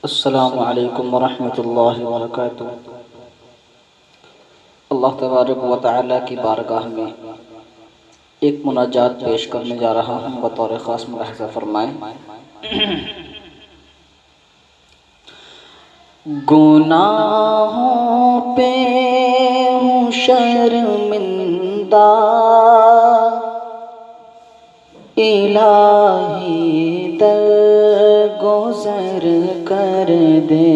السلام علیکم ورحمۃ اللہ وبرکاتہ۔ اللہ تبارک و تعالیٰ کی بارگاہ میں ایک مناجات پیش کرنے جا رہا ہوں، بطور خاص ملاحظہ فرمائیں۔ گناہوں پہ ہوں شرمندہ، الہی درگزر کر دے۔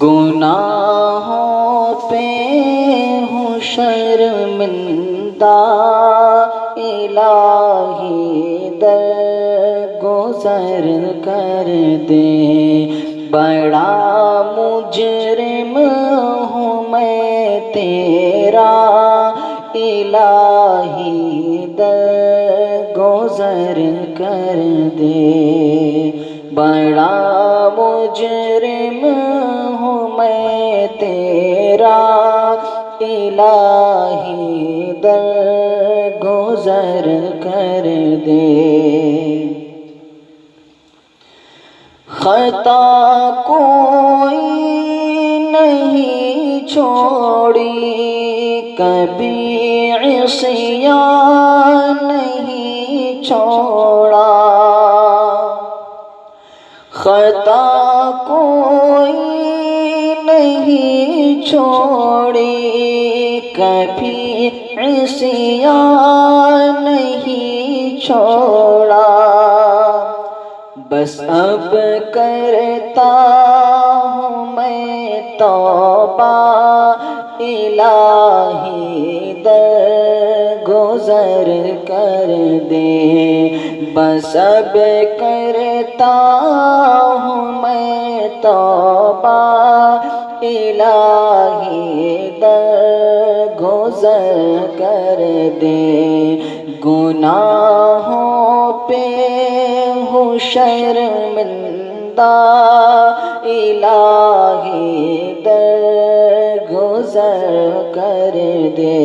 گناہوں پہ ہوں شرمندہ، الہی درگزر کر دے۔ بڑا مجرم ہوں میں تیرا، الہی درگزر کر دے۔ بڑا مجرم ہوں میں تیرا، الہی درگزر کر دے۔ خطا کوئی نہیں چھوڑی، کبھی عصیان نہیں چھوڑا۔ خطا کوئی نہیں چھوڑی، کبھی عصیان نہیں چھوڑا۔ بس اب کرتا ہوں میں توبہ، الہی درگزر کر دے۔ بس اب کرتا ہوں میں توبہ، الہی درگزر کر دے۔ گناہوں پہ ہوں شرمندہ، الہی درگزر کر دے۔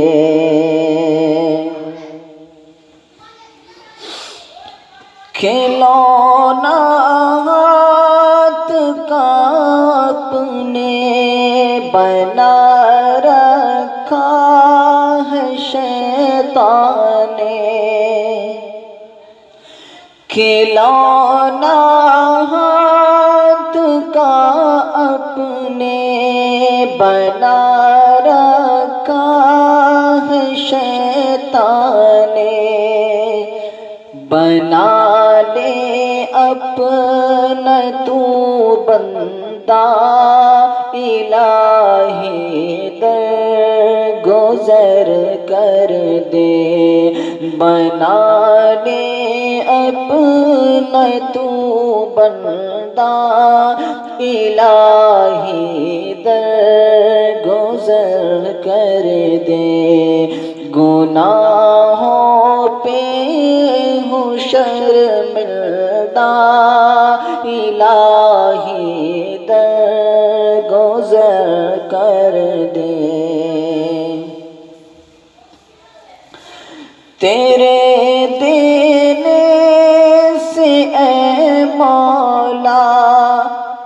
کھلونا ہاتھ کا اپنے بنا رکھا ہے شیطان نے۔ کھلونا ہاتھ کا اپنے بنا رکھا ہے شیطان نے۔ بنا لے اپنا تو بندہ، الہی درگزر کر دے۔ بنا لے اپنا تو بندہ، الہی درگزر کر دے۔ گناہوں پہ ہوں شرمندہ، الہی درگزر کر دے۔ تیرے دینے سے اے مولا،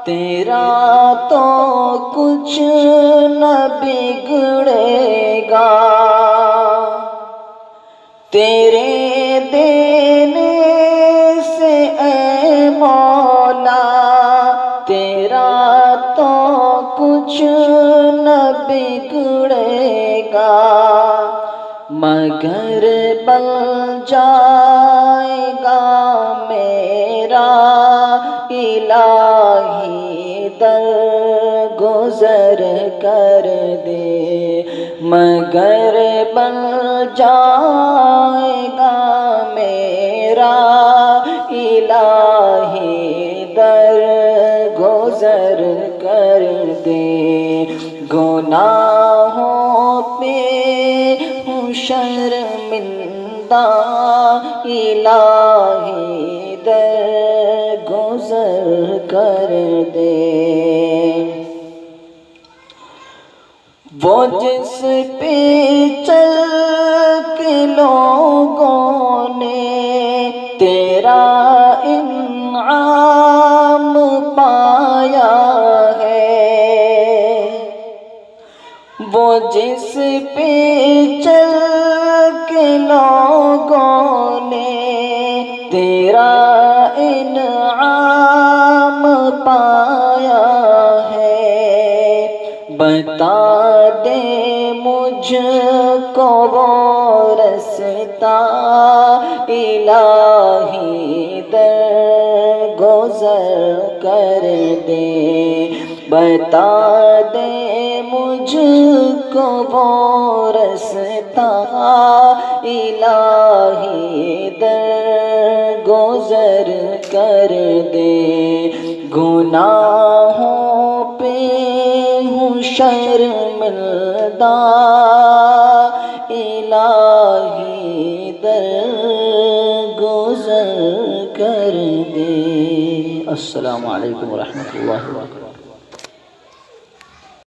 تیرا تو کچھ نہ بگڑے گا۔ تیرے دینے سے اے مولا، تیرا تو کچھ نہ بگڑے گا۔ مگر بن جائے گا میرا، الہی درگزر کر دے۔ مگر بن جائے گا میرا، الہی درگزر کر دے۔ گناہوں پہ ہوں شرمندہ، الہی درگزر کر دے۔ وہ جس پہ چل کے لوگوں نے تیرا انعام جس پہ چل کے لوگوں نے تیرا انعام پایا ہے، بتا دے مجھ کو وہ رستہ الہی در گزر کر دے، بتا دے مجھ کو وہ رستہ الہی در گزر کر دے، گناہوں پہ ہوں شرمندہ الہی در گزر کر دے۔ السلام علیکم ورحمۃ اللہ وبرکاتہ۔